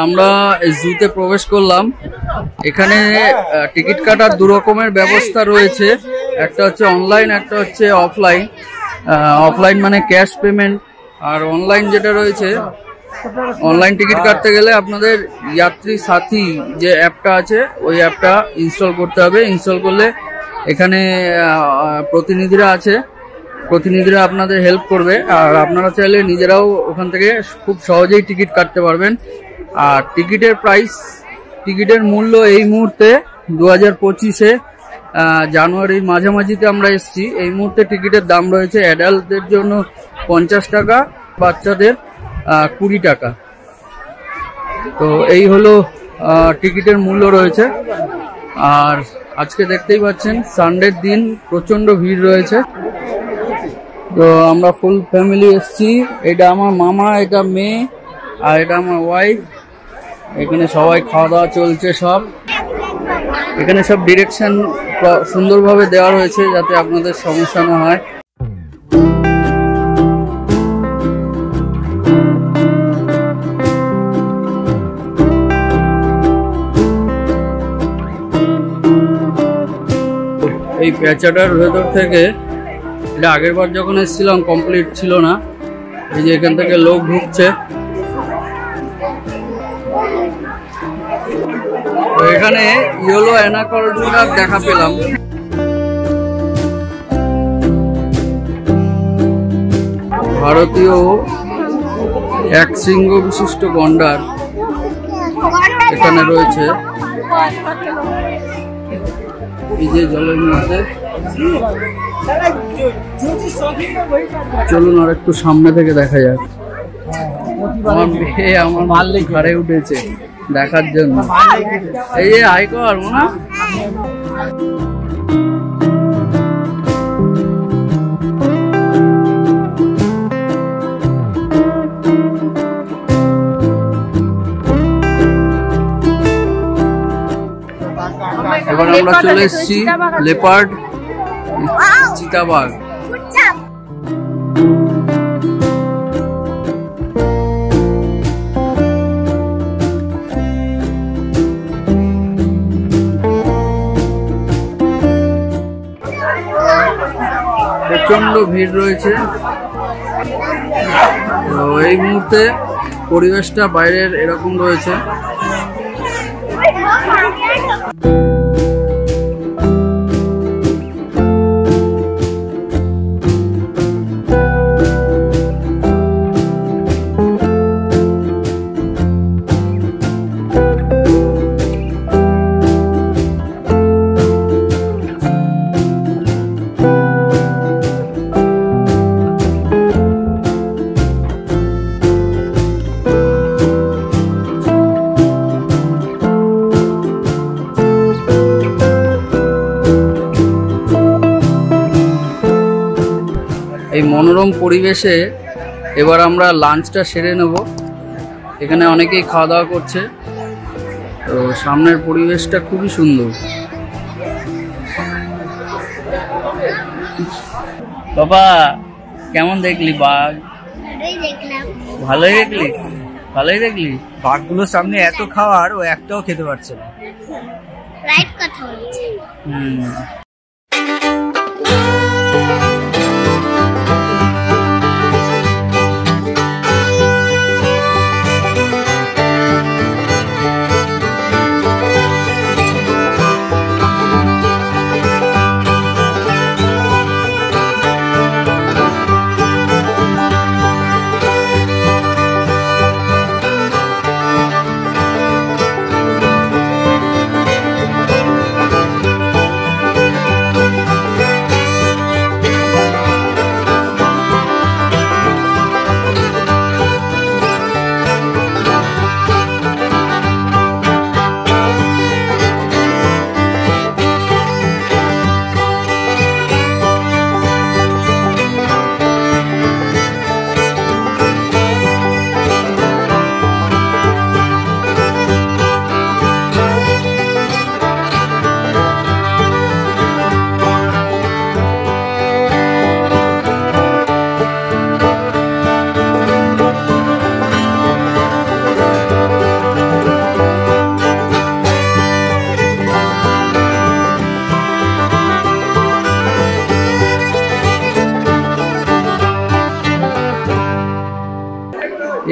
আমরা জুতে প্রবেশ করলাম। এখানে টিকিট কাটার দু রকমের ব্যবস্থা রয়েছে, একটা হচ্ছে অনলাইন, একটা হচ্ছে অফলাইন। অফলাইন মানে ক্যাশ পেমেন্ট, আর অনলাইন যেটা রয়েছে, অনলাইন টিকিট কাটতে গেলে আপনাদের যাত্রী সাথী যে অ্যাপটা আছে ওই অ্যাপটা ইনস্টল করতে হবে। ইনস্টল করলে এখানে প্রতিনিধিরা আছে, প্রতিনিধিরা আপনাদের হেল্প করবে, আর আপনারা চাইলে নিজেরাও ওখান থেকে খুব সহজেই টিকিট কাটতে পারবেন। আর টিকিটের প্রাইস, টিকিটের মূল্য এই মুহূর্তে 2025-এ জানুয়ারির মাঝামাঝিতে আমরা এসেছি। এই মুহূর্তে টিকিটের দাম রয়েছে অ্যাডাল্টদের জন্য 50 টাকা, বাচ্চাদের 20 টাকা। তো এই হলো টিকিটের মূল্য রয়েছে। আর আজকে দেখতেই পাচ্ছেন সানডের দিন প্রচন্ড ভিড় রয়েছে। তো আমরা ফুল ফ্যামিলি এসেছি। এটা আমার মামা, এটা মেয়ে, আর এটা আমার ওয়াইফ। এখানে সবাই খাওয়া দাওয়া চলছে সব। এখানে সব ডিরেকশন সুন্দরভাবে দেওয়া রয়েছে যাতে আপনাদের সমস্যা না হয়। এই প্যাঁচাটার ভেতর থেকে, এটা আগের বার যখন এসেছিলাম কমপ্লিট ছিল না। এই যে এখান থেকে লোক ঢুকছে। তো এখানে ইয়েলো অ্যানাকন্ডা দেখা পেলাম। ভারতীয় এক শৃঙ্গ বিশিষ্ট গন্ডার এখানে রয়েছে। এই যে জলের মধ্যে, চলুন আর একটু সামনে থেকে দেখা যাক। আমার মেয়ে আমার মাল্লি ঘরে উঠেছে দেখার জন্য। এই যে হাই কর না, এবার আমরা চলে এসেছি লেপার্ড চিতাবাঘ। প্রচন্ড ভিড় রয়েছে। তো এই মুহূর্তে পরিবেশটা বাইরের এরকম রয়েছে। এই মনোরম পরিবেশে এবার আমরা লাঞ্চটা সেরে নেব। এখানে অনেকেই খাওয়া দাওয়া করছে। তো সামনের পরিবেশটা খুবই সুন্দর। বাবা কেমন দেখলি বাঘ? ভালোই দেখলি? ভালোই দেখলি? বাঘগুলোর সামনে এত খাওয়ার, ও একটাও খেতে পারছে না। রাইট কথা বলছে।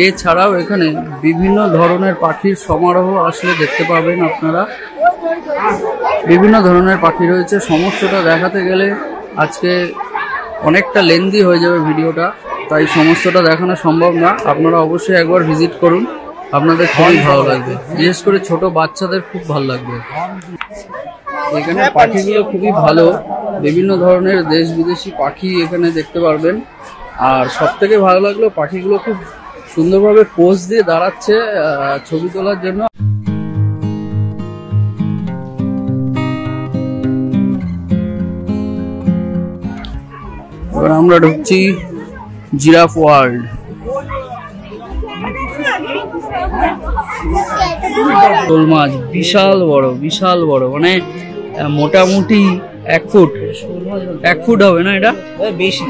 এছাড়াও এখানে বিভিন্ন ধরনের পাখির সমারোহ আসলে দেখতে পাবেন আপনারা। বিভিন্ন ধরনের পাখি রয়েছে, সমস্তটা দেখাতে গেলে আজকে অনেকটা লেন্দি হয়ে যাবে ভিডিওটা, তাই সমস্তটা দেখানো সম্ভব না। আপনারা অবশ্যই একবার ভিজিট করুন, আপনাদের খুবই ভালো লাগবে, বিশেষ করে ছোট বাচ্চাদের খুব ভালো লাগবে। এখানে পাখিগুলো খুবই ভালো, বিভিন্ন ধরনের দেশ বিদেশি পাখি এখানে দেখতে পারবেন। আর সব থেকে ভালো লাগলো পাখিগুলো খুব সুন্দরভাবে পোজ দিয়ে দাঁড়াচ্ছে ছবি তোলার জন্য। এবার আমরা ঢুকছি জিরাফ ওয়ার্ল্ড। শোল মাছ বিশাল বড়, মানে মোটামুটি 1 ফুট হবে না, এটা বেশি।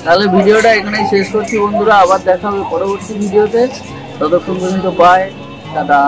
তাহলে ভিডিওটা এখানেই শেষ করছি বন্ধুরা, আবার দেখা হবে পরবর্তী ভিডিওতে। ততক্ষণ পর্যন্ত বাই, টাটা।